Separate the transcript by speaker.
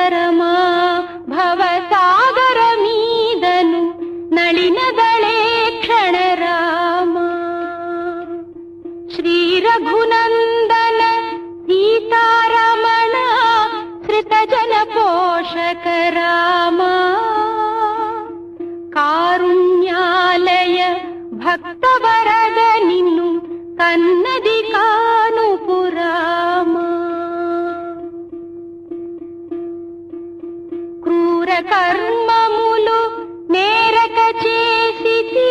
Speaker 1: తరమా భవసాగర మీదను నళినదళే క్షణ రామ. శ్రీ రఘునందన సీతారమణ శ్రిత జన పోషక రామ. కారుణ్యాలయ భక్త వరద నిన్ను కన్నది కాను పురామ. క్రూర కర్మములు నేరక చేసితి